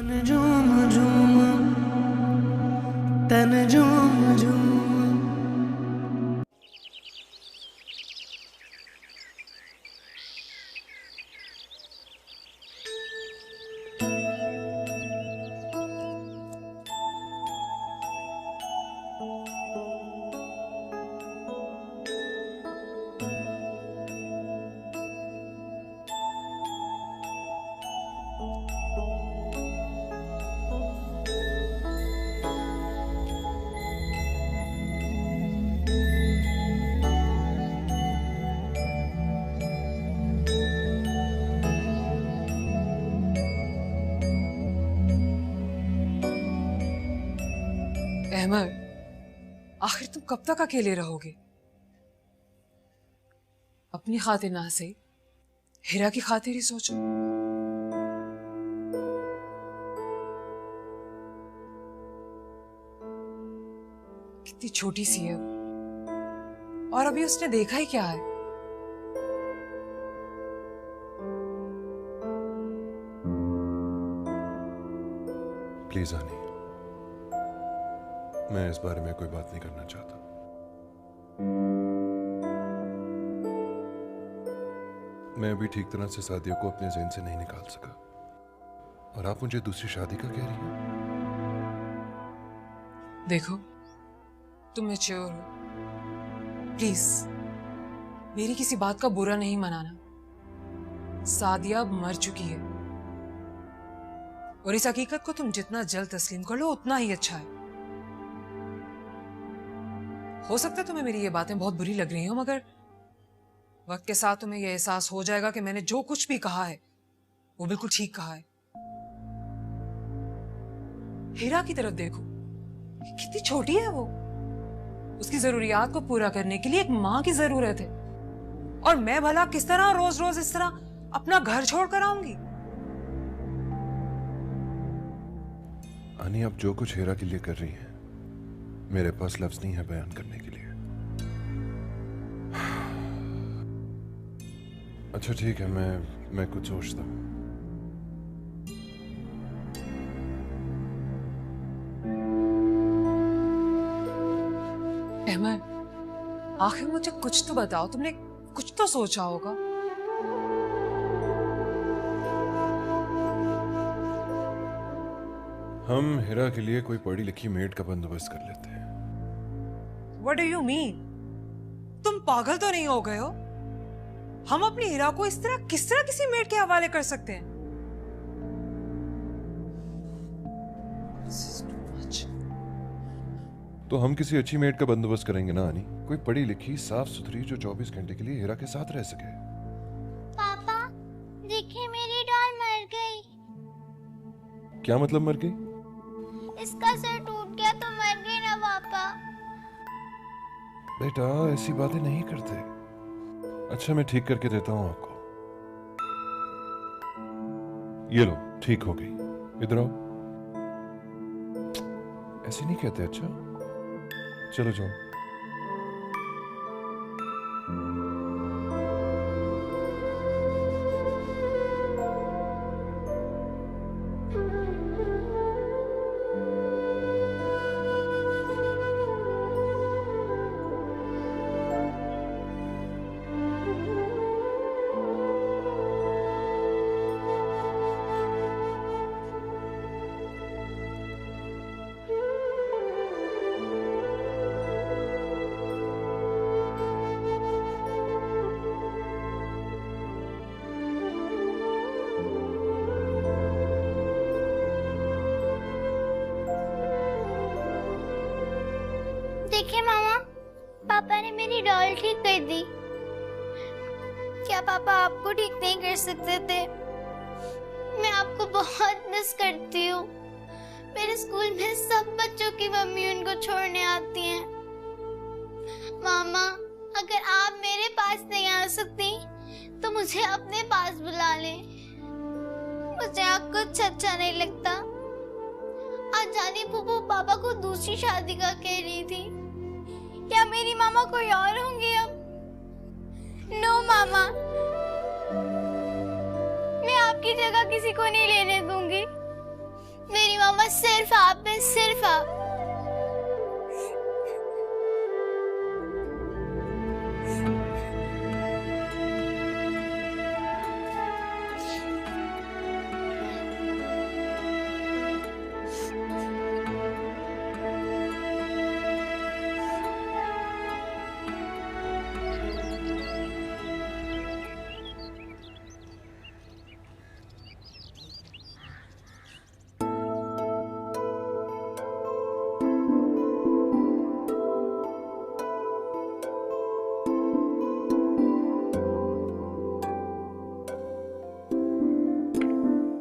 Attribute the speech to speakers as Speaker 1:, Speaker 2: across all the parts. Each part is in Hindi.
Speaker 1: तन झूम झूम तन झूम झूम।
Speaker 2: अहमद, आखिर तुम कब तक अकेले रहोगे? अपनी खातिर ना सही, हिरा की खातिर ही सोचो। कितनी छोटी सी है वो, और अभी उसने देखा ही क्या है।
Speaker 3: प्लीज आनी, मैं इस बारे में कोई बात नहीं करना चाहता। मैं अभी ठीक तरह से सादिया को अपने ज़हन से नहीं निकाल सका, और आप मुझे दूसरी शादी का कह रही हैं।
Speaker 2: देखो, तुम मैच्योर हो, प्लीज मेरी किसी बात का बुरा नहीं मनाना। सादिया अब मर चुकी है, और इस हकीकत को तुम जितना जल्द तस्लीम कर लो उतना ही अच्छा है। हो सकता है तुम्हें मेरी ये बातें बहुत बुरी लग रही हो, मगर वक्त के साथ तुम्हें यह एहसास हो जाएगा कि मैंने जो कुछ भी कहा है वो बिल्कुल ठीक कहा है। हीरा की तरफ देखो, कितनी छोटी है वो। उसकी जरूरियात को पूरा करने के लिए एक मां की जरूरत है, और मैं भला किस तरह रोज रोज इस तरह अपना घर छोड़ कर आऊंगी?
Speaker 3: आनी, आप जो कुछ हीरा के लिए कर रही हैं, मेरे पास लफ्ज नहीं है बयान करने के लिए। अच्छा ठीक है, मैं कुछ सोचता हूँ।
Speaker 2: अहमद, आखिर मुझे कुछ तो बताओ, तुमने कुछ तो सोचा होगा।
Speaker 3: हम हीरा के लिए कोई पढ़ी लिखी मेड का बंदोबस्त कर लेते हैं।
Speaker 2: What do you mean? तुम पागल तो नहीं हो गए हो? हम अपनी हीरा को इस तरह किस तरह किसी मेड के हवाले कर सकते हैं? This is too much.
Speaker 3: तो हम किसी अच्छी मेड का बंदोबस्त करेंगे ना आनी, कोई पढ़ी लिखी साफ सुथरी जो 24 घंटे के लिए हीरा के साथ रह सके।
Speaker 4: पापा, देखिए मेरी डॉल मर गई।
Speaker 3: क्या मतलब मर गई?
Speaker 4: इसका सर टूट गया तो मर गई ना पापा।
Speaker 3: बेटा ऐसी बातें नहीं करते। अच्छा मैं ठीक करके देता हूँ आपको। ये लो, ठीक हो गई। इधर आओ। ऐसे नहीं कहते। अच्छा चलो जाओ।
Speaker 4: देखिए मामा, पापा ने मेरी डॉल ठीक कर दी। क्या पापा आपको ठीक नहीं कर सकते थे? मैं आपको बहुत मिस करती हूँ। मेरे स्कूल में सब बच्चों की मम्मी उनको छोड़ने आती हैं। मामा, अगर आप मेरे पास नहीं आ सकती तो मुझे अपने पास बुला ले। मुझे आप कुछ अच्छा नहीं लगता। आज जानी फूफू पापा को दूसरी शादी का कह रही थी। क्या मेरी मामा कोई और होंगी अब? नो मामा, मैं आपकी जगह किसी को नहीं लेने दूंगी। मेरी मामा सिर्फ आप है, सिर्फ आप।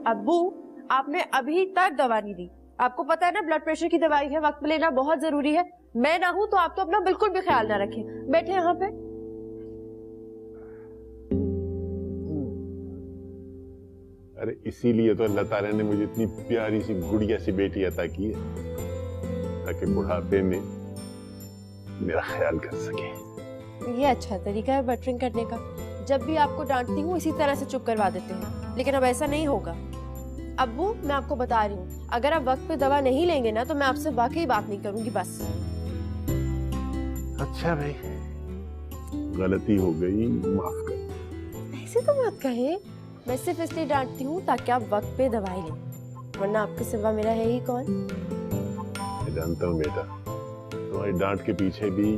Speaker 5: अब्बू, आपने अभी तक दवा नहीं दी। आपको पता है ना ब्लड प्रेशर की दवाई है, वक्त पे लेना बहुत जरूरी है। मैं ना हूं तो आप तो अपना बिल्कुल भी ख्याल ना रखें। बैठे यहाँ पे।
Speaker 6: अरे इसीलिए तो अल्लाह ताला ने मुझे इतनी प्यारी सी गुड़िया सी बेटी अता की है, ताकि बुढ़ापे में मेरा ख्याल कर सके।
Speaker 5: ये अच्छा तरीका है बटरिंग करने का। जब भी आपको डांटती हूँ इसी तरह से चुप करवा देते हैं, लेकिन अब ऐसा नहीं होगा। अब्बू, मैं आपको बता रही हूँ, अगर आप वक्त पे दवा नहीं लेंगे ना तो मैं आपसे वाकई बात नहीं करूंगी बस।
Speaker 6: अच्छा भाई, गलती हो गई, माफ कर।
Speaker 5: ऐसे तो मत कहे। मैं सिर्फ इसलिए डांटती हूँ ताकि आप वक्त पे दवाई लें, वरना आपके सिवा मेरा है ही कौन।
Speaker 6: मैं जानता हूँ बेटा, तुम्हारी डांट के पीछे भी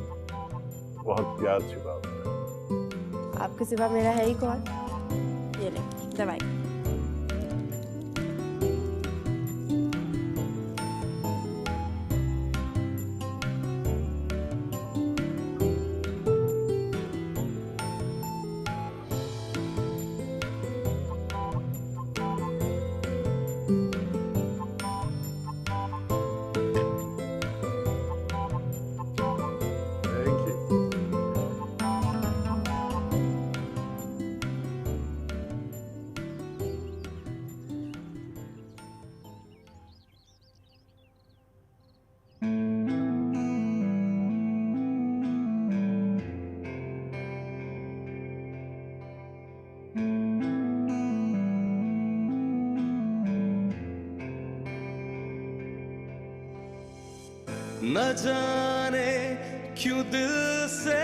Speaker 6: बहुत प्यार छुपा हुआ है।
Speaker 5: आपके सिवा मेरा है ही कौन। ये ले दवाई।
Speaker 1: न जाने क्यों दिल से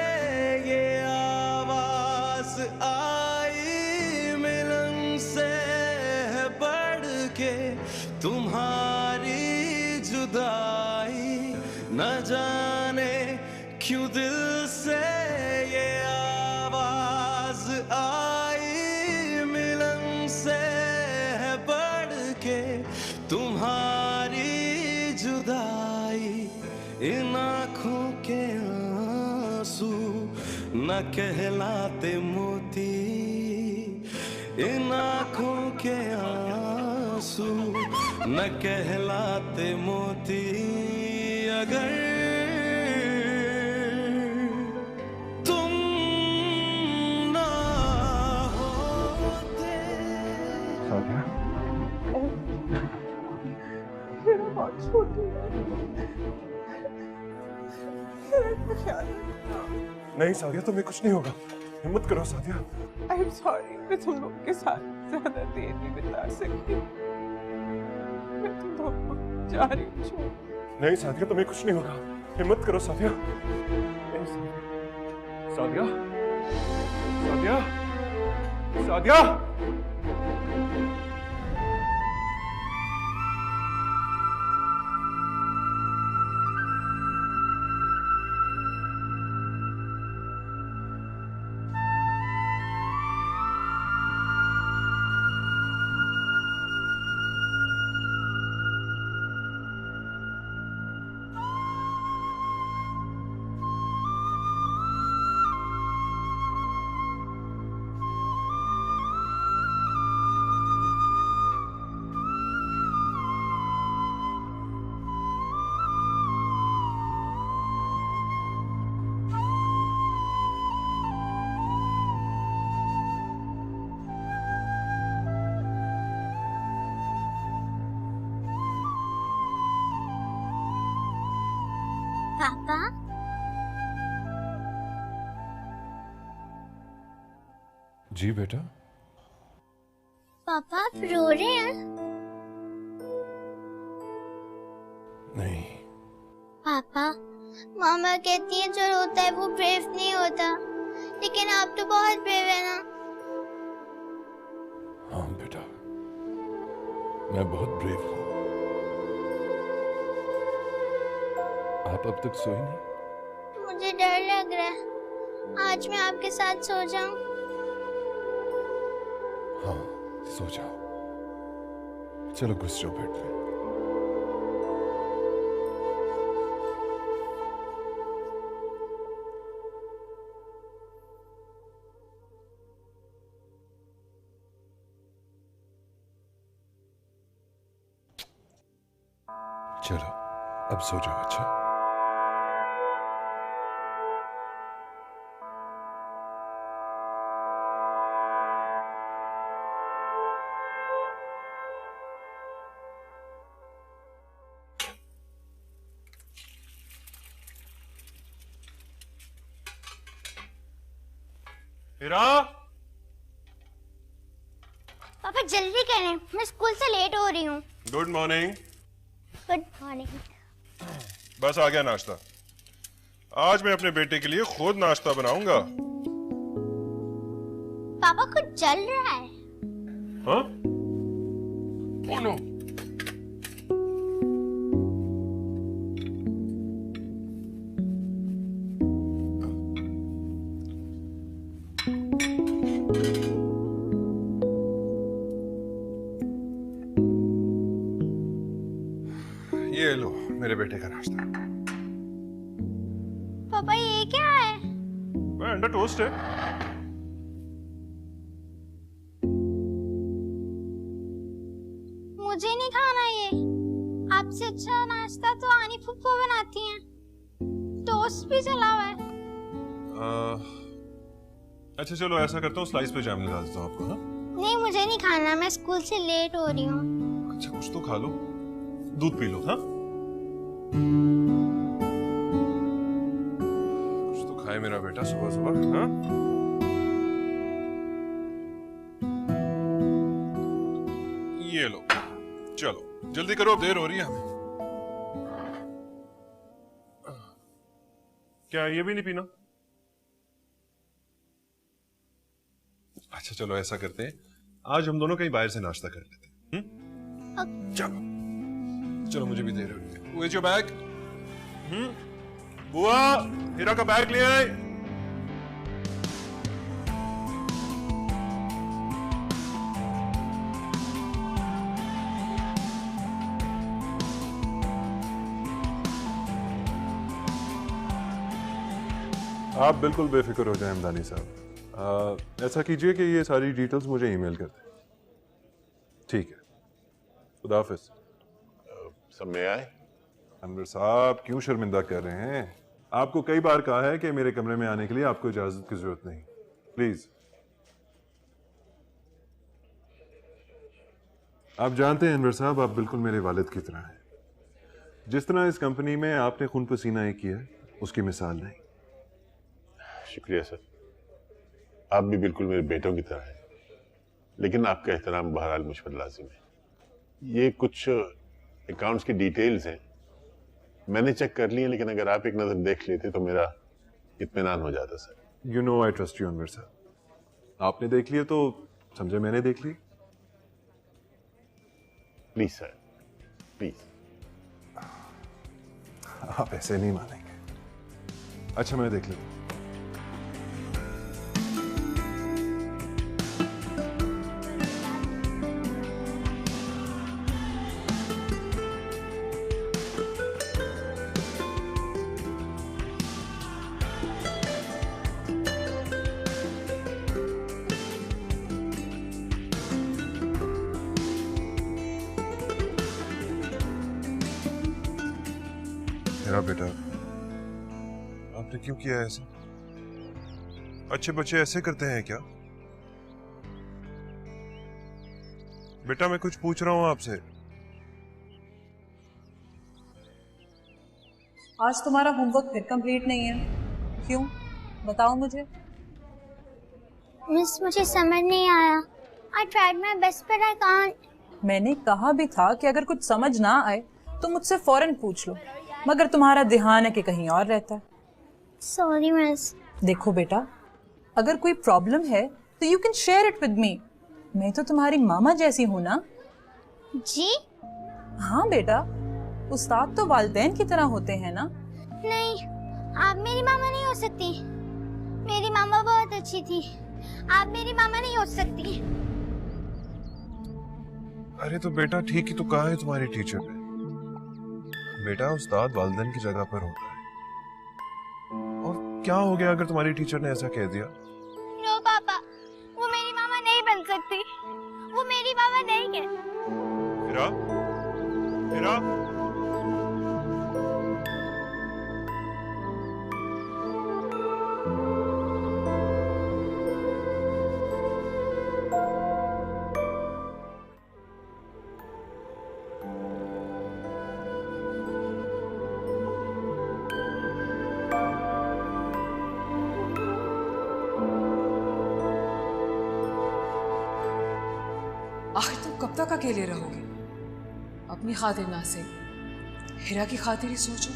Speaker 1: ये आवाज आई, मिलन से है बढ़ के तुम्हारी जुदाई। न जाने क्यों दिल से ये आवाज आई, मिलन से है बढ़ के तुम्हारी जुदाई। इन आँखों के आंसू न कहलाते मोती, इन आँखों के आंसू न कहलाते मोती। अगर तुम ना होते।
Speaker 3: नहीं सादिया, तुम्हें कुछ नहीं होगा, हिम्मत करो सादिया।
Speaker 7: आई एम सॉरी, मैं तुम लोग के साथ ज्यादा देर नहीं बिता सकती। मैं तुम लोग को जा रही हूँ छोड़।
Speaker 3: नहीं सादिया, तुम्हें कुछ नहीं होगा, हिम्मत करो सादिया। सादिया, सादिया, सादिया।
Speaker 4: पापा,
Speaker 3: जी बेटा।
Speaker 4: पापा आप रो रहे हैं? पापा, मामा कहती है जो रोता है वो ब्रेव नहीं होता, लेकिन आप तो बहुत ब्रेव है ना।
Speaker 3: हाँ बेटा, मैं बहुत ब्रेव हूँ। आप अब तक सोई नहीं?
Speaker 4: मुझे डर लग रहा है, आज मैं आपके साथ सो जाऊं?
Speaker 3: हाँ, सो जाओ। चलो घुस जाओ बेड में। चलो अब सो जाओ। अच्छा,
Speaker 1: हीरा,
Speaker 4: पापा जल्दी करें, मैं स्कूल से लेट हो रही हूँ।
Speaker 1: Good morning.
Speaker 4: Good morning.
Speaker 1: बस आ गया नाश्ता। आज मैं अपने बेटे के लिए खुद नाश्ता बनाऊंगा।
Speaker 4: पापा कुछ जल रहा है।
Speaker 1: हाँ? Oh no. ये लो मेरे बेटे का नाश्ता।
Speaker 4: पापा ये क्या है?
Speaker 1: वह अंडा टोस्ट है।
Speaker 4: मुझे नहीं खाना ये। आपसे अच्छा नाश्ता तो आनी फुप्पो बनाती हैं। टोस्ट भी जला हुआ है।
Speaker 1: अच्छा चलो ऐसा करता हूँ, स्लाइस पे जैम निकाल देता हूँ आपको। हाँ?
Speaker 4: नहीं मुझे नहीं खाना, मैं स्कूल से लेट हो रही हूँ।
Speaker 1: अच्छा कुछ तो खा लो, दूध पी लो। हाँ, कुछ तो खाए मेरा बेटा सुबह सुबह। हाँ, ये लो, चलो जल्दी करो, देर हो रही है हमें। क्या ये भी नहीं पीना? अच्छा चलो ऐसा करते हैं, आज हम दोनों कहीं बाहर से नाश्ता कर लेते हैं। चलो चलो, मुझे भी देर हो रही है। Where's your bag? बुआ, हीरा का बैग ले आए।
Speaker 3: आप बिल्कुल बेफिक्र हो जाएं हमदानी साहब। ऐसा कीजिए कि ये सारी डिटेल्स मुझे ईमेल कर दें। ठीक है, खुदा हाफिज।
Speaker 6: सब में आए?
Speaker 3: अनवर साहब क्यों शर्मिंदा कर रहे हैं? आपको कई बार कहा है कि मेरे कमरे में आने के लिए आपको इजाजत की जरूरत नहीं। प्लीज। आप जानते हैं अनवर साहब, आप बिल्कुल मेरे वालिद की तरह हैं। जिस तरह इस कंपनी में आपने खून पसीना एक किया, उसकी मिसाल नहीं।
Speaker 6: शुक्रिया सर, आप भी बिल्कुल मेरे बेटों की तरह हैं, लेकिन आपका एहतराम बहरहाल मुझ पर लाजिम है। ये कुछ अकाउंट्स की डिटेल्स हैं, मैंने चेक कर ली है, लेकिन अगर आप एक नजर देख लेते तो मेरा इत्मीनान हो जाता sir.
Speaker 3: You know I trust you Anwar साहब। आपने देख लिया तो समझे मैंने देख ली।
Speaker 6: Please sir, please.
Speaker 3: आप ऐसे नहीं मानेंगे। अच्छा मैं देख लेता हूं। मेरा बेटा, आपने क्यों किया ऐसा? अच्छे बच्चे ऐसे करते हैं क्या? बेटा मैं कुछ पूछ रहा हूं आपसे।
Speaker 2: आज तुम्हारा होमवर्क फिर कंप्लीट नहीं है, क्यों? बताओ मुझे।
Speaker 4: मिस मुझे समझ नहीं आया। I tried my best but I can't.
Speaker 2: मैंने कहा भी था कि अगर कुछ समझ ना आए तो मुझसे फौरन पूछ लो। मगर तुम्हारा ध्यान है कि कहीं और रहता है।
Speaker 4: Sorry miss.
Speaker 2: देखो बेटा, अगर कोई प्रॉब्लम है तो you can share it with me. मैं तो तुम्हारी मामा जैसी हूँ ना।
Speaker 4: जी?
Speaker 2: हाँ बेटा, उस्ताद तो वालिदैन की तरह होते हैं ना।
Speaker 4: नहीं, आप मेरी मामा नहीं हो सकती। मेरी मामा बहुत अच्छी थी, आप मेरी मामा नहीं हो सकती।
Speaker 1: अरे तो बेटा ठीक ही तो कहा है तुम्हारी टीचर ने। बेटा उस्ताद वालिदैन की जगह पर होता है। और क्या हो गया अगर तुम्हारी टीचर ने ऐसा कह दिया?
Speaker 4: नो पापा, वो मेरी मामा नहीं बन सकती। वो मेरी मामा नहीं है।
Speaker 1: हिरा, हिरा,
Speaker 2: आखिर तुम कब तक अकेले रहोगे? अपनी खातिर ना से हिरा की खातिर ही सोचो।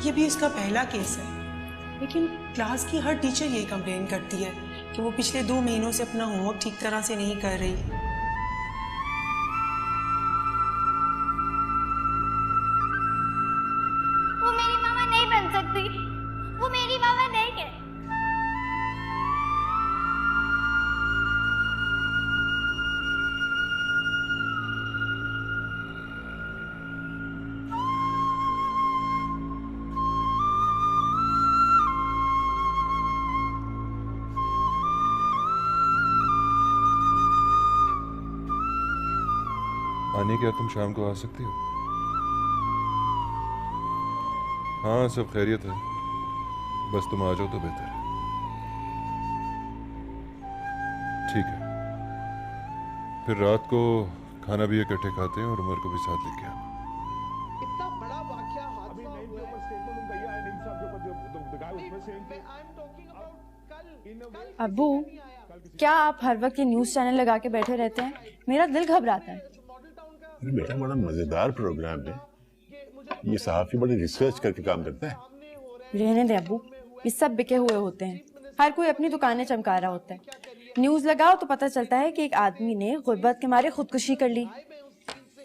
Speaker 8: ये भी इसका पहला केस है, लेकिन क्लास की हर टीचर यही कंप्लेन करती है कि वो पिछले 2 महीनों से अपना होमवर्क ठीक तरह से नहीं कर रही।
Speaker 4: वो मेरी मामा नहीं बन सकती। वो मेरी मामा नहीं है।
Speaker 3: आने क्या तुम शाम को आ सकती हो? हाँ सब खैरियत है, बस तुम आ जाओ तो बेहतर है। ठीक है, फिर रात को खाना भी इकट्ठे खाते हैं और उमर को भी साथ लेके आना।
Speaker 9: इतना बड़ा वाकया हादसा हुआ है।
Speaker 5: अब्बू, क्या आप हर वक्त ये न्यूज़ चैनल लगा के बैठे रहते हैं? मेरा दिल घबराता है।
Speaker 6: बेटा बड़ा मजेदार प्रोग्राम है ये। सहाफी बड़ी रिसर्च करके काम करता है।
Speaker 5: रहने दे अब्बू, ये सब बिके हुए होते हैं। हर कोई अपनी दुकानें चमका रहा होता है। न्यूज़ लगाओ तो पता चलता है कि एक आदमी ने गुर्बत के मारे खुदकुशी कर ली,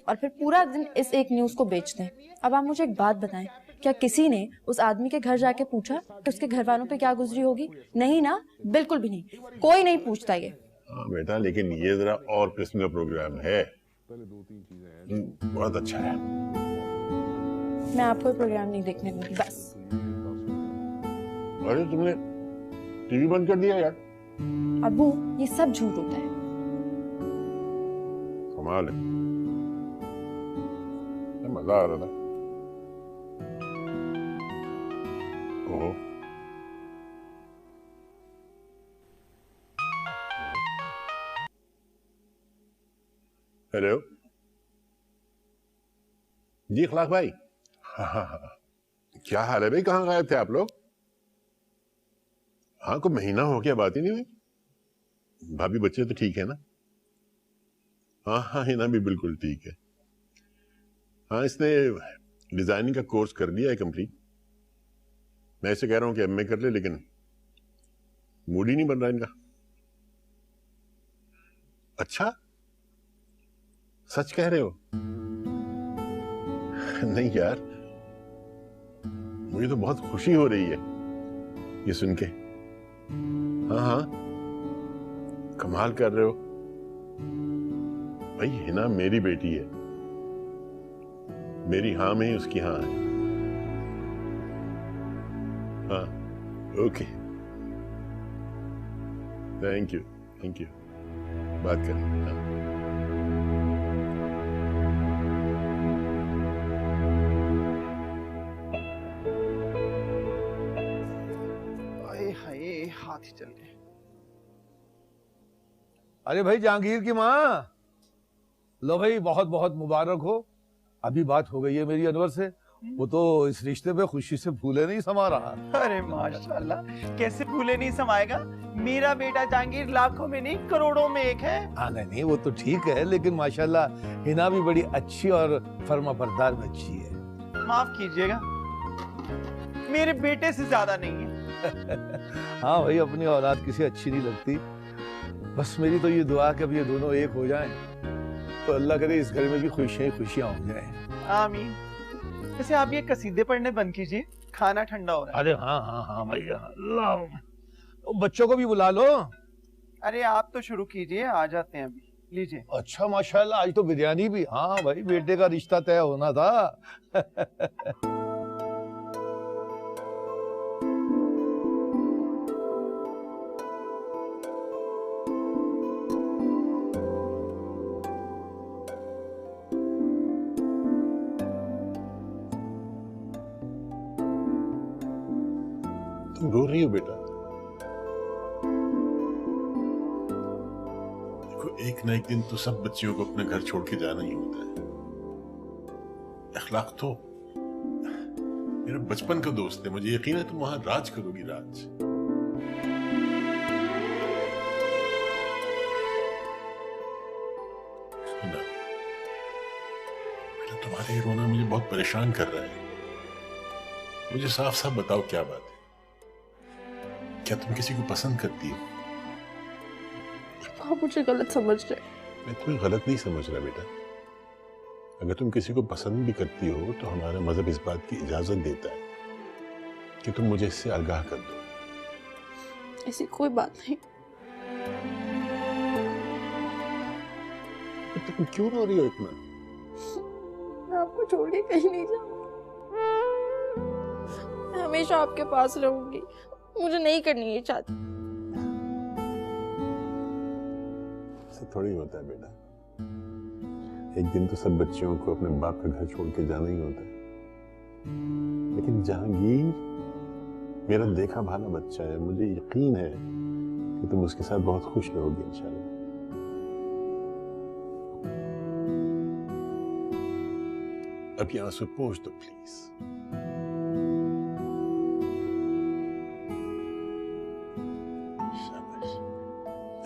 Speaker 5: और फिर पूरा दिन इस एक न्यूज़ को बेचते हैं। अब आप मुझे एक बात बताएं, क्या किसी ने उस आदमी के घर जाके पूछा कि उसके घर वालों पे क्या गुजरी होगी? नहीं ना, बिल्कुल भी नहीं, कोई नहीं पूछता ये।
Speaker 6: हाँ बेटा, लेकिन ये जरा और किस्म का प्रोग्राम है, बहुत अच्छा है।
Speaker 5: मैं आपको प्रोग्राम नहीं देखने दूंगी बस।
Speaker 6: अरे तुमने टीवी बंद कर दिया यार।
Speaker 5: अब्बू, ये सब झूठ होता है।
Speaker 6: कमाल है, मजा आ रहा था। ओहो, हेलो जी इखलाक भाई। हाँ, क्या हाल है भाई, कहाँ गायब थे आप लोग? हाँ, को महीना हो गया, बात ही नहीं हुई। भाभी बच्चे तो ठीक है ना? हाँ हाँ, हिना भी बिल्कुल ठीक है। हाँ, इसने डिजाइनिंग का कोर्स कर लिया है कंप्लीट। मैं इसे कह रहा हूँ कि एमए कर ले, लेकिन मूड ही नहीं बन रहा इनका। अच्छा, सच कह रहे हो? नहीं यार, मुझे तो बहुत खुशी हो रही है ये सुन के। हाँ हाँ, कमाल कर रहे हो भाई। हिना मेरी बेटी है, मेरी हाँ में ही उसकी हाँ है। हाँ, okay, thank you, thank you. बात करें। हाँ।
Speaker 9: हाथ ही चल गए। अरे भाई जहांगीर की माँ, लो भाई बहुत बहुत मुबारक हो। अभी बात हो गई है मेरी अनवर से, वो तो इस रिश्ते पे खुशी से फूले नहीं समा रहा।
Speaker 10: अरे माशाल्लाह, कैसे फूले नहीं समाएगा। मेरा बेटा जहांगीर लाखों में नहीं करोड़ों में एक है।
Speaker 9: हाँ नहीं वो तो ठीक है, लेकिन माशाल्लाह हिना भी बड़ी अच्छी और फर्माबरदार बच्ची है।
Speaker 10: माफ कीजिएगा, मेरे बेटे से ज्यादा नहीं है।
Speaker 9: हाँ भाई, अपनी औलाद किसी अच्छी नहीं लगती। बस मेरी तो ये दुआ कि अब ये दोनों एक हो जाएं, तो अल्लाह करे इस घर में भी खुशियां खुशियां हो जाएं।
Speaker 10: आमीन। वैसे आप ये कसीदे पढ़ने बंद कीजिए, खाना ठंडा हो रहा है।
Speaker 9: अरे हाँ हाँ हाँ भैया, अल्लाह। बच्चों को भी बुला लो।
Speaker 10: अरे आप तो शुरू कीजिए, आ जाते हैं अभी। लीजिए।
Speaker 9: अच्छा माशाल्लाह, आज तो बिरयानी भी। हाँ भाई, बेटे का रिश्ता तय होना था।
Speaker 6: तुम रो रही हो बेटा? देखो, एक ना एक दिन तो सब बच्चियों को अपने घर छोड़ के जाना ही होता है। अखलाक तो मेरा बचपन का दोस्त है, मुझे यकीन है तुम वहां राज करोगी। राज सुना बेटा, तुम्हारे रोना मुझे बहुत परेशान कर रहा है। मुझे साफ साफ बताओ क्या बात है? क्या तुम किसी को पसंद करती हो?
Speaker 5: आप मुझे गलत समझ रहे।
Speaker 6: मैं तुम्हें गलत नहीं समझ रहा बेटा। अगर तुम किसी को पसंद भी करती हो तो हमारा मजहब इस बात की इजाजत देता है कि तुम मुझे इससे आगाह कर दो।
Speaker 5: ऐसी कोई बात नहीं।
Speaker 6: तुम क्यों रो रही हो इतना?
Speaker 5: मैं आपको छोड़ के कहीं नहीं जाऊंगी। मैं हमेशा आपके पास रहूंगी। मुझे नहीं करनी ये शादी।
Speaker 6: ऐसा थोड़ी होता है बेटा। एक दिन तो सब बच्चियों को अपने बाप का घर छोड़ के जाना ही होता है। लेकिन जहांगीर मेरा देखा भाला बच्चा है, मुझे यकीन है कि तुम उसके साथ बहुत खुश रहोगी इंशाल्लाह। अब ये आंसू पोंछ दो प्लीज।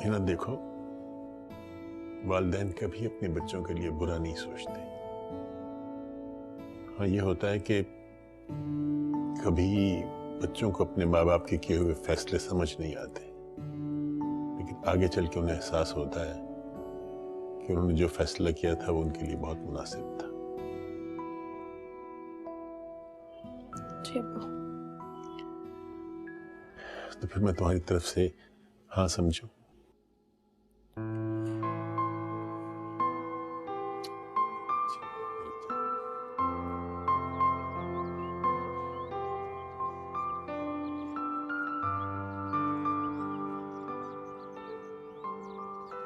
Speaker 6: हिना देखो, वालिदैन कभी अपने बच्चों के लिए बुरा नहीं सोचते। हाँ, ये होता है कि कभी बच्चों को अपने माँ बाप के किए हुए फैसले समझ नहीं आते, लेकिन आगे चल के उन्हें एहसास होता है कि उन्होंने जो फैसला किया था वो उनके लिए बहुत मुनासिब था। तो फिर मैं तुम्हारी तरफ से हाँ समझूं?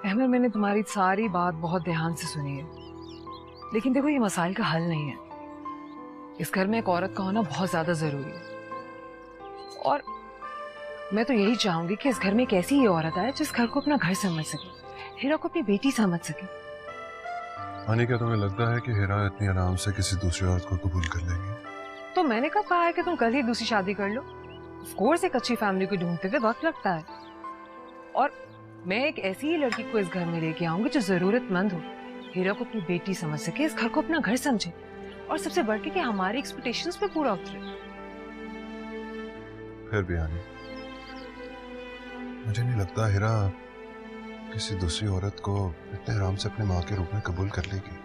Speaker 2: अहमद, मैंने तुम्हारी सारी बात बहुत ध्यान से सुनी है, लेकिन देखो ये मसाइल का हल नहीं है। इस घर में एक औरत का होना बहुत ज्यादा जरूरी है, और मैं तो यही चाहूंगी कि इस घर में एक ऐसी ही औरत आए जिस घर को अपना घर समझ सके, हीरा को अपनी बेटी समझ सके।
Speaker 1: हानि, क्या तुम्हें लगता है कि हीरा इतनी आराम से किसी दूसरी औरत को कबूल कर लेगी?
Speaker 2: तो मैंने कब कहा है कि तुम कल ही दूसरी शादी कर लो? ऑफ कोर्स एक अच्छी फैमिली को ढूंढते हुए वक्त लगता है, और मैं एक ऐसी ही लड़की को इस घर में लेके आऊंगी जो जरूरतमंद हो, हीरा को अपनी बेटी समझ सके, इस घर को अपना घर समझे, और सबसे बढ़ के कि हमारी एक्सपेक्टेशंस पे पूरा उतरे।
Speaker 1: फिर भी हानि, मुझे नहीं लगता हीरा किसी दूसरी औरत को इतने आराम से अपने माँ के रूप में कबूल कर लेगी।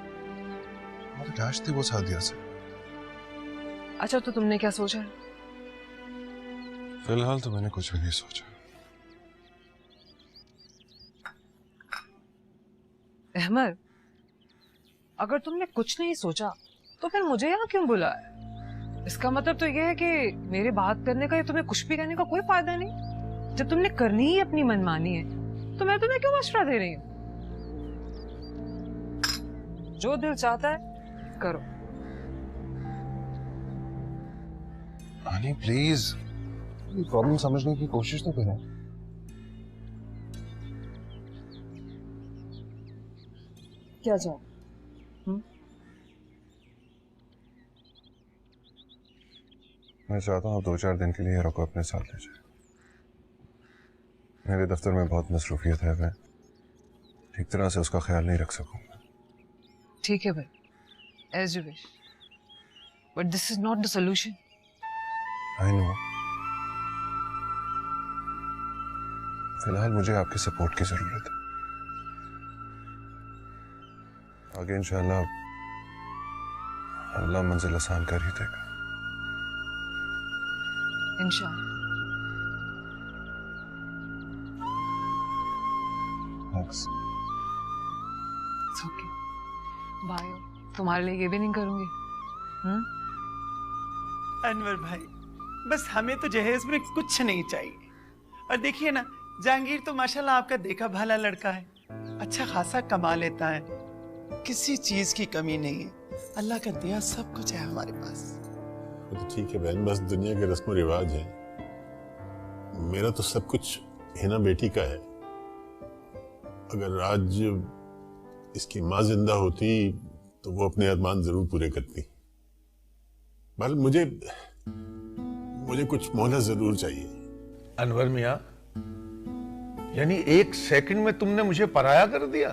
Speaker 1: और अटैच थी वो सादिया से।
Speaker 2: अच्छा, तो तुमने क्या सोचा?
Speaker 1: फिलहाल तो मैंने कुछ भी नहीं सोचा।
Speaker 2: अहमद, अगर तुमने कुछ नहीं सोचा तो फिर मुझे यहाँ क्यों बुलाया? इसका मतलब तो ये है कि मेरे बात करने का या तुम्हें कुछ भी कहने का कोई फायदा नहीं। जब तुमने करनी ही अपनी मनमानी है तो मैं तुम्हें क्यों मशवरा दे रही हूँ? जो दिल चाहता है करो।
Speaker 1: हानि प्लीज, प्रॉब्लम समझने की कोशिश तो करें।
Speaker 2: क्या जाओ?
Speaker 1: मैं चाहता हूँ आप 2-4 दिन के लिए हीरो को अपने साथ ले जाए। मेरे दफ्तर में बहुत मसरूफियत है, मैं ठीक तरह से उसका ख्याल नहीं रख सकूंगा।
Speaker 2: ठीक है भाई, as you wish, but this is not the solution.
Speaker 1: I know. फिलहाल मुझे आपके सपोर्ट की जरूरत है। आगे इंशाल्लाह अल्लाह मंजिल आसान कर ही देगा।
Speaker 2: इंशाल्लाह।
Speaker 1: थैंक्स।
Speaker 2: It's okay. बाय। तुम्हारे लिए ये भी नहीं करूंगी।
Speaker 10: अनवर भाई, बस हमें तो जहेज में कुछ नहीं चाहिए। और देखिए ना, जहांगीर तो माशाल्लाह आपका देखा भाला लड़का है, अच्छा खासा कमा लेता है, किसी चीज की कमी नहीं है। अल्लाह का दिया सब कुछ है हमारे पास।
Speaker 6: तो ठीक है बहन, बस दुनिया के रस्म रिवाज हैं। मेरा तो सब कुछ हिना बेटी का है। अगर आज इसकी माँ जिंदा होती तो वो अपने अरमान जरूर पूरे करती। बल मुझे कुछ मोहलत जरूर चाहिए।
Speaker 9: अनवर मियाँ, यानी 1 सेकंड में तुमने मुझे पराया कर दिया?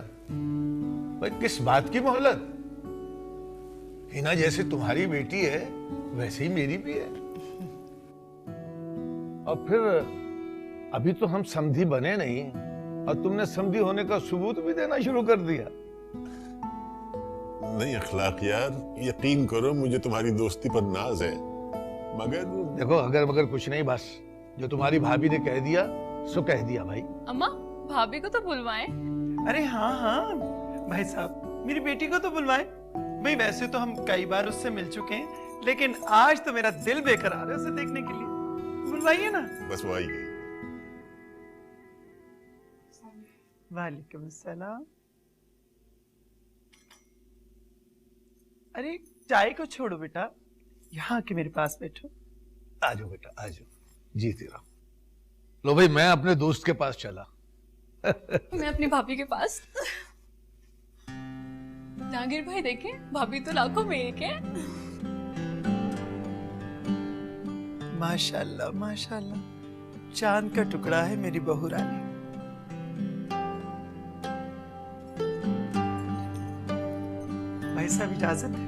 Speaker 9: भाई किस बात की मोहलत? हिना जैसे तुम्हारी बेटी है वैसे ही मेरी भी है। और फिर अभी तो हम समधी बने नहीं और तुमने समधी होने का सबूत भी देना शुरू कर दिया।
Speaker 6: नहीं अखलाक यार, यकीन करो मुझे तुम्हारी दोस्ती पर नाज है, मगर
Speaker 9: देखो अगर मगर कुछ नहीं, बस जो तुम्हारी भाभी ने कह दिया सो कह दिया भाई।
Speaker 11: अम्मा, भाभी को तो बुलवाएं।
Speaker 10: अरे हाँ हाँ भाई साहब, मेरी बेटी को तो बुलवाएं। भाई वैसे तो हम कई बार उससे मिल चुके हैं, लेकिन आज तो मेरा दिल बेकरार है उसे देखने के लिए। बुलवाइए ना।
Speaker 6: बस वो आई गई।
Speaker 10: वालेकुम सलाम। अरे चाय को छोड़ो बेटा, यहाँ के मेरे पास बैठो।
Speaker 9: आ जाओ बेटा, आ जाओ। जीते रहो। लो भाई, मैं अपने दोस्त के पास चला।
Speaker 11: मैं अपनी भाभी के पास। जहांगीर भाई देखे, भाभी तो लाखों में एक है।
Speaker 10: माशाल्लाह माशाल्लाह, चांद का टुकड़ा है मेरी बहू रानी। भाई साहब इजाजत है।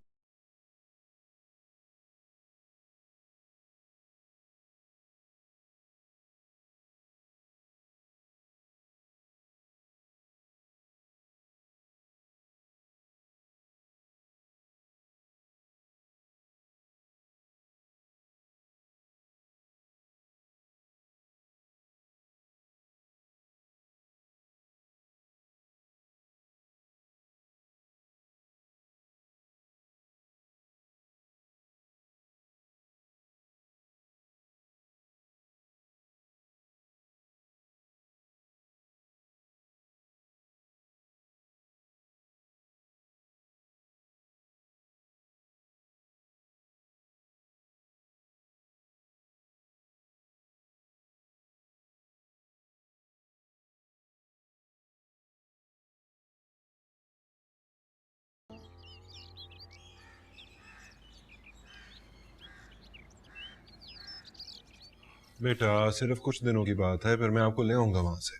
Speaker 1: बेटा सिर्फ कुछ दिनों की बात है, फिर मैं आपको ले आऊंगा वहां से।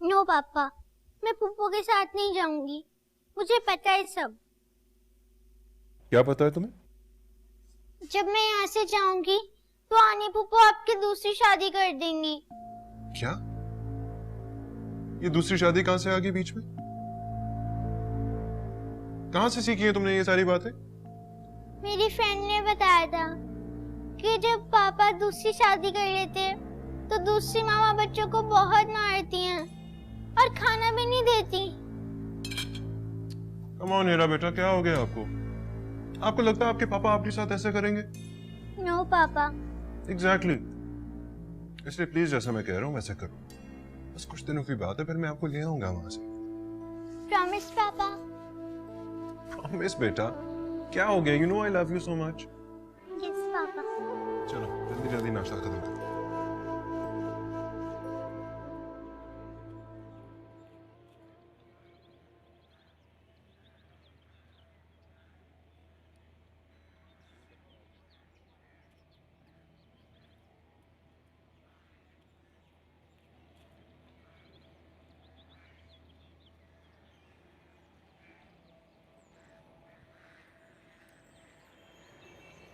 Speaker 4: नो पापा, मैं पुप्पो के साथ नहीं जाऊंगी, मुझे पता है सब।
Speaker 1: क्या पता है तुम्हें?
Speaker 4: जब मैं यहाँ से जाऊंगी तो आनी पुप्पो आपकी दूसरी शादी कर देंगी।
Speaker 1: क्या? ये दूसरी शादी कहां से आ गई बीच में? कहां से सीखी है तुमने ये सारी बातें?
Speaker 4: मेरी फ्रेंड ने बताया था कि जब पापा दूसरी शादी कर लेते तो दूसरी मामा बच्चों को बहुत मारती हैं और खाना भी नहीं देती।
Speaker 1: कम ऑन हीरा बेटा, क्या हो गया आपको? आपको लगता है आपके पापा आपके साथ ऐसे करेंगे?
Speaker 4: नो पापा।
Speaker 1: एग्जैक्टली। इसलिए प्लीज जैसा मैं कह रहा हूँ वैसे करो। बस कुछ दिनों की बात है, फिर मैं आपको ले आऊंगा वहां से।
Speaker 4: प्रॉमिस पापा।
Speaker 1: प्रॉमिस बेटा। क्या हो गया? You know I love you so much.
Speaker 4: Yes papa.
Speaker 1: चलो जल्दी जल्दी नाश्ता खत्म करो।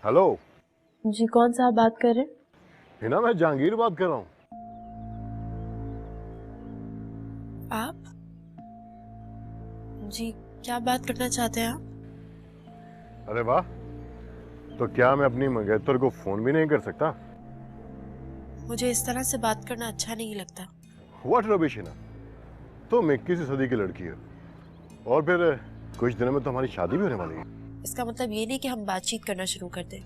Speaker 6: हेलो
Speaker 5: जी कौन सा आप बात कर रहे हैं?
Speaker 6: हिना, मैं जहांगीर बात कर रहा हूँ।
Speaker 5: आप? जी क्या बात करना चाहते हैं आप?
Speaker 6: अरे वाह, तो क्या मैं अपनी मंगेतर को फोन भी नहीं कर सकता?
Speaker 5: मुझे इस तरह से बात करना अच्छा नहीं लगता।
Speaker 6: व्हाट रबिश हिना, तुम 21वीं सदी की लड़की है और फिर कुछ दिनों में तो हमारी शादी भी होने वाली है।
Speaker 5: इसका मतलब ये नहीं कि हम बातचीत करना शुरू कर दें,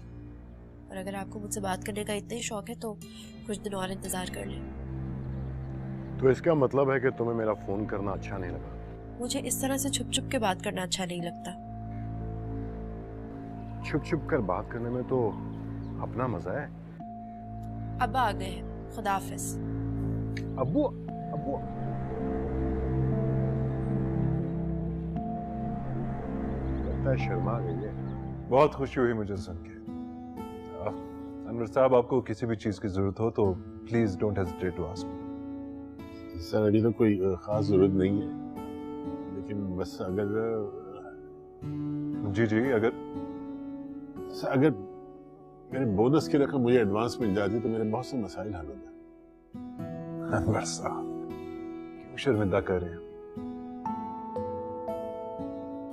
Speaker 5: और अगर आपको मुझसे बात करने का इतना ही शौक है तो कुछ दिन और इंतजार कर लें।
Speaker 6: तो इसका मतलब है कि तुम्हें मेरा फोन करना अच्छा नहीं लगा?
Speaker 5: मुझे इस तरह से छुप छुप के बात करना अच्छा नहीं लगता।
Speaker 6: छुप छुप कर बात करने में तो अपना मजा है।
Speaker 5: अब्बा आ गए हैं, खुदा हाफिज।
Speaker 6: अब्बू अब्बू लगता है शर्मा गई है।
Speaker 3: बहुत खुशी हुई मुझे सुन के। अनवर साहब, आपको किसी भी चीज की जरूरत हो तो please don't hesitate to ask me.
Speaker 6: Sir अभी तो कोई खास जरूरत नहीं है, लेकिन बस अगर
Speaker 3: जी अगर
Speaker 6: सर अगर मेरे बोनस की रकम मुझे एडवांस मिल जाती तो मेरे बहुत से मसाइल हल हो जाते।
Speaker 3: अनवर साहब क्यों शर्मिंदा कर रहे हैं?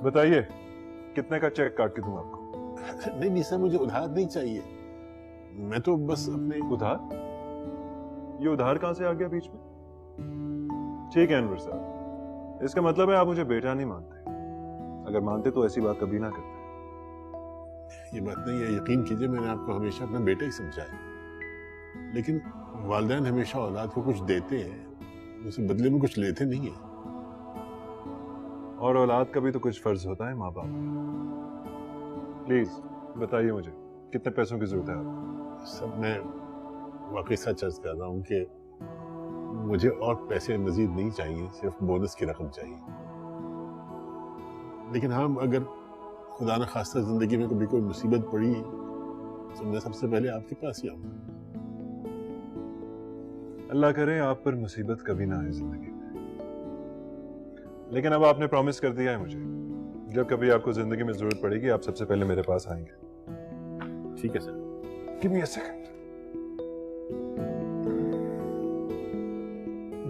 Speaker 3: बताइए कितने का चेक काट के दूं आपको?
Speaker 6: नहीं सर, मुझे उधार नहीं चाहिए। मैं तो बस अपने
Speaker 3: उधार? ये उधार कहां से आ गया बीच में? ठीक है अनवर साहब, इसका मतलब है आप मुझे बेटा नहीं मानते। अगर मानते तो ऐसी बात कभी ना करते।
Speaker 6: ये बात नहीं है, यकीन कीजिए मैंने आपको हमेशा अपना बेटा ही समझा है, लेकिन वालिदैन हमेशा औलाद को कुछ देते हैं, उसे बदले में कुछ लेते नहीं है।
Speaker 3: और औलाद का भी तो कुछ फर्ज होता है माँ बाप। प्लीज बताइए मुझे कितने पैसों की जरूरत है आपको?
Speaker 6: सब मैं वाकई सच अर्ज कर रहा हूँ कि मुझे और पैसे मजीद नहीं चाहिए, सिर्फ बोनस की रकम चाहिए। लेकिन हाँ, अगर खुदा न खास्ता जिंदगी में कभी कोई मुसीबत पड़ी तो मैं सबसे पहले आपके पास ही आऊंगा।
Speaker 3: अल्लाह करे आप पर मुसीबत कभी ना आए जिंदगी में। लेकिन अब आपने प्रॉमिस कर दिया है मुझे, जब कभी आपको जिंदगी में जरूरत पड़ेगी आप सबसे पहले मेरे पास आएंगे।
Speaker 6: ठीक है sir.
Speaker 3: Give me a second.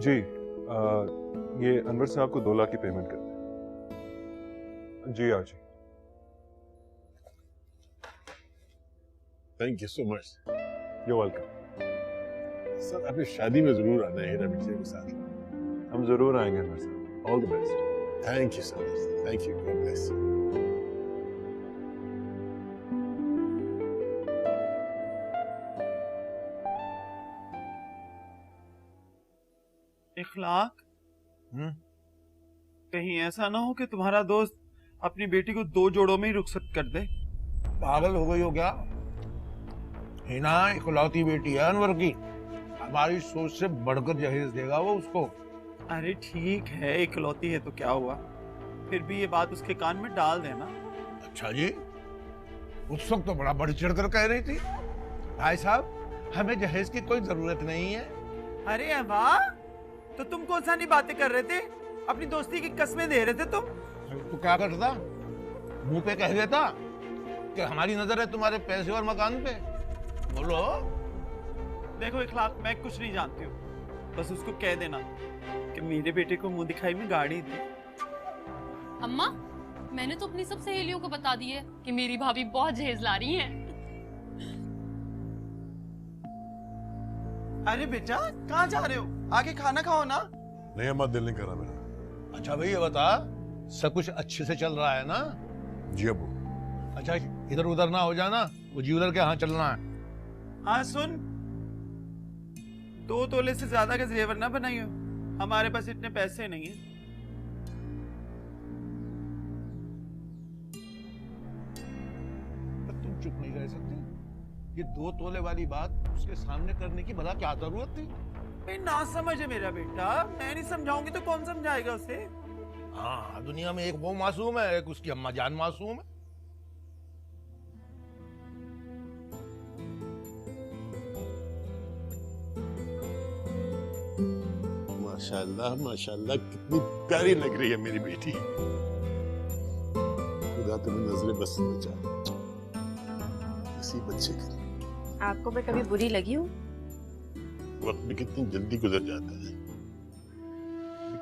Speaker 3: जी ये अनवर साहब को 2 लाख की पेमेंट कर दें। जी आज ही।
Speaker 6: Thank you so much.
Speaker 3: You welcome.
Speaker 6: Sir आपने शादी में जरूर आना है हीरा मिर्जा के साथ।
Speaker 3: हम जरूर आएंगे अनवर साहब। All the best.
Speaker 6: Thank you so much. Thank you. God bless you.
Speaker 10: Ikhlaq, कहीं ऐसा ना हो कि तुम्हारा दोस्त अपनी बेटी को 2 जोड़ों में ही रुखसत कर दे।
Speaker 9: पागल हो गई हो क्या? हिना इकलौती बेटी है अनवर की, हमारी सोच से बढ़कर जहेज देगा वो उसको।
Speaker 10: अरे ठीक है, इकलौती है तो क्या हुआ, फिर भी ये बात उसके कान में डाल देना।
Speaker 9: अच्छा जी, उस वक्त तो बड़ा बढ़ चढ़ कर कह रही थी भाई साहब हमें जहेज की कोई जरूरत नहीं है।
Speaker 10: अरे वाह, तो तुम कौन सा नहीं बातें कर रहे थे, अपनी दोस्ती की कस्में दे रहे थे तुम।
Speaker 9: तो क्या करता, मुंह पे कह देता कि हमारी नजर है तुम्हारे पैसे और मकान पे। बोलो।
Speaker 10: देखो इखलाक, मैं कुछ नहीं जानती हूँ, बस उसको कह देना कि मेरे बेटे को मुंह दिखाई में गाड़ी दे।
Speaker 11: अम्मा, मैंने तो अपनी सब सहेलियों को बता दी है कि मेरी भाभी बहुत जहेज ला रही हैं।
Speaker 10: अरे बेटा कहाँ जा रहे हो, आके खाना खाओ ना।
Speaker 6: नहीं अम्मा, दिल नहीं कर रहा मेरा।
Speaker 9: अच्छा भाई ये बता, सब कुछ अच्छे से चल रहा है ना?
Speaker 6: जी अब्बू।
Speaker 9: अच्छा इधर उधर ना हो जाना, वो ज्वेलर के यहाँ चलना है।
Speaker 10: हाँ सुन, 2 तोले से ज्यादा का जेवर ना बनाइयो, हमारे पास इतने पैसे नहीं है।
Speaker 9: तुम चुप नहीं रह सकती? ये 2 तोले वाली बात उसके सामने करने की भला क्या जरूरत थी?
Speaker 10: ना समझ है मेरा बेटा, मैं नहीं समझाऊंगी तो कौन समझाएगा उसे।
Speaker 9: हाँ, दुनिया में एक वो मासूम है, एक उसकी अम्मा जान मासूम है।
Speaker 6: माशाल्लाह माशाल्लाह, कितनी प्यारी लग रही है मेरी बेटी। खुदा तुम्हें नजरे बस बचा। किसी बच्चे के लिए।
Speaker 5: आपको मैं कभी बुरी लगी हूँ?
Speaker 6: वक्त भी कितनी जल्दी गुजर जाता है।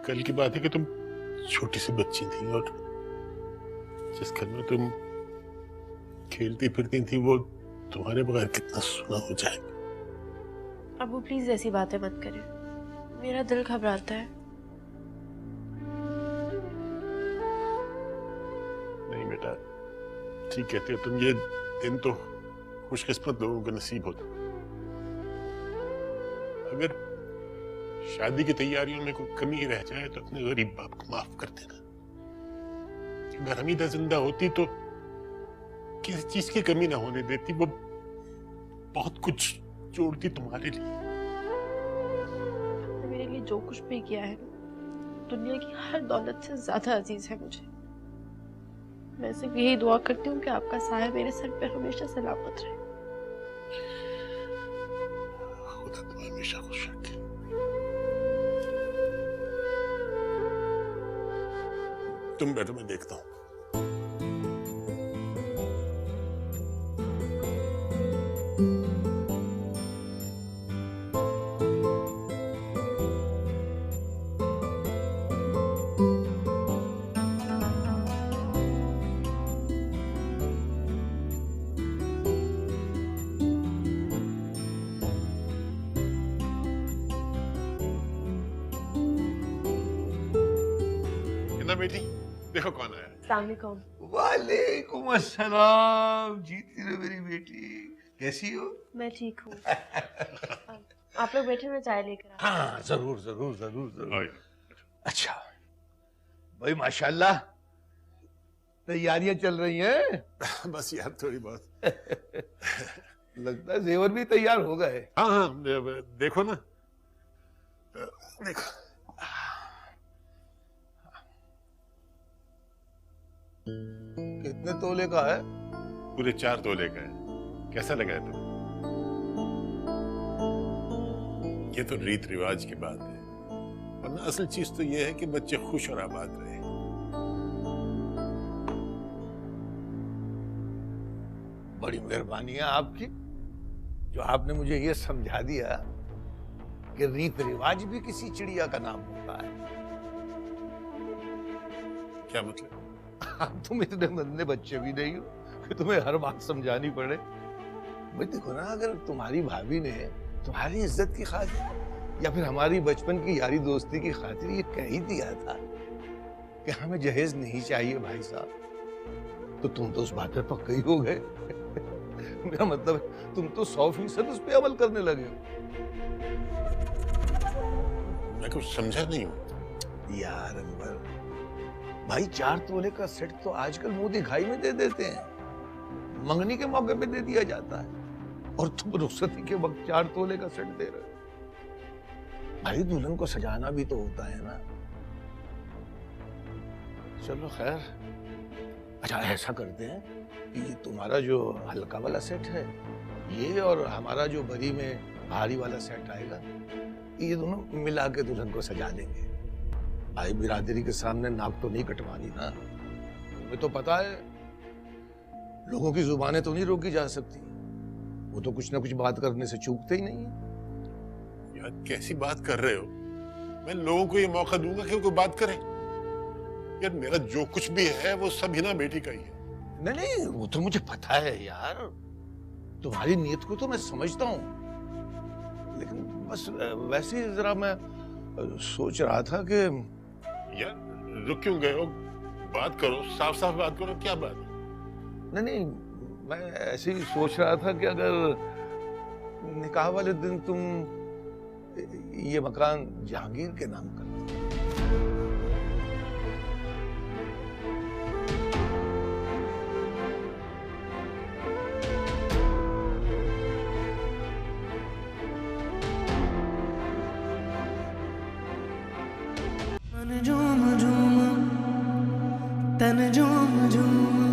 Speaker 6: कल की बात है कि तुम छोटी सी बच्ची थी और जिस घर में तुम खेलती फिरती थी वो तुम्हारे बगैर कितना सुना हो जाएगा।
Speaker 5: अबू प्लीज ऐसी बातें मत करें, मेरा दिल घबराता है।
Speaker 6: नहीं बेटा, ठीक कहते हो तुम। ये दिन तो खुशकिस्मत लोगों को नसीब होता। अगर शादी की तैयारियों में कोई कमी रह जाए तो अपने गरीब बाप को माफ कर देना। अगर हमीदा जिंदा होती तो किसी चीज की कमी ना होने देती। वो बहुत कुछ जोड़ती तुम्हारे लिए।
Speaker 5: मेरे लिए जो कुछ भी किया है दुनिया की हर दौलत से ज्यादा अजीज है मुझे। मैं सिर्फ यही दुआ करती हूँ कि आपका साया मेरे सर पे हमेशा सलामत रहे।
Speaker 6: खुदा तुम्हें हमेशा खुश रखे। तुम बैठो, मैं देखता हूँ। बेटी देखो कौन आया।
Speaker 5: अस्सलाम वालेकुम।
Speaker 9: वालेकुम अस्सलाम। जीती रहो मेरी बेटी, कैसी हो?
Speaker 5: मैं ठीक हूँ। आप लोग बैठे, मैं चाय लेकर आ।
Speaker 9: हाँ जरूर जरूर जरूर जरूर। अच्छा भाई माशाल्लाह तैयारियां चल रही हैं।
Speaker 6: बस यार थोड़ी बहुत।
Speaker 9: लगता है जेवर भी तैयार हो गए।
Speaker 6: हाँ हाँ देखो ना, देखो।
Speaker 9: कितने तोले का है?
Speaker 6: पूरे 4 तोले का है। कैसा लगा है तुम्हें? ये तो रीत रिवाज की बात है, वरना असल चीज तो ये है कि बच्चे खुश और आबाद रहे।
Speaker 9: बड़ी मेहरबानी है आपकी जो आपने मुझे ये समझा दिया कि रीत रिवाज भी किसी चिड़िया का नाम होता है।
Speaker 6: क्या मतलब?
Speaker 9: तुम इतने नन्हे बच्चे भी नहीं हो कि तुम्हें हर बात समझानी पड़े। भाई देखो ना, अगर तुम्हारी भाभी ने तुम्हारी इज्जत की खातिर या फिर हमारी बचपन की यारी दोस्ती की खातिर ये कह ही दिया था कि हमें जहेज नहीं चाहिए भाई साहब, तो तुम तो उस बात पे पक्के ही हो गए। मेरा मतलब तुम तो 100% उस पे अमल करने लगे हो।
Speaker 6: मैं कुछ समझा नहीं हूँ
Speaker 9: यार अंबर भाई, 4 तोले का सेट तो आजकल मुंह दिखाई में दे देते हैं, मंगनी के मौके पे दे दिया जाता है, और तुम रुखसती के वक्त 4 तोले का सेट दे रहे हो। भाई दुल्हन को सजाना भी तो होता है ना। चलो खैर, अच्छा ऐसा करते हैं कि ये तुम्हारा जो हल्का वाला सेट है ये और हमारा जो बरी में भारी वाला सेट आएगा, ये दोनों मिला के दुल्हन को सजा देंगे। भाई बिरादरी के सामने नाक तो नहीं कटवानी ना। तुम्हें तो पता है लोगों की जुबानें तो नहीं रोकी जा सकती, वो तो कुछ ना कुछ बात करने से चूकते ही नहीं है।
Speaker 6: यार कैसी बात कर रहे हो? मैं लोगों को ये मौका दूंगा कि वो कोई बात करे? यार मेरा जो कुछ भी है वो सब हिना बेटी का ही है।
Speaker 9: नहीं नहीं, वो तो मुझे पता है यार, तुम्हारी नीयत को तो मैं समझता हूँ, लेकिन बस वैसे ही जरा मैं सोच रहा था कि
Speaker 6: यार रुक क्यों गए हो? बात करो, साफ साफ बात करो, क्या बात है?
Speaker 9: नहीं नहीं, मैं ऐसे ही सोच रहा था कि अगर निकाह वाले दिन तुम ये मकान जहांगीर के नाम कर दो।
Speaker 12: झूम झूम तन झूम झूम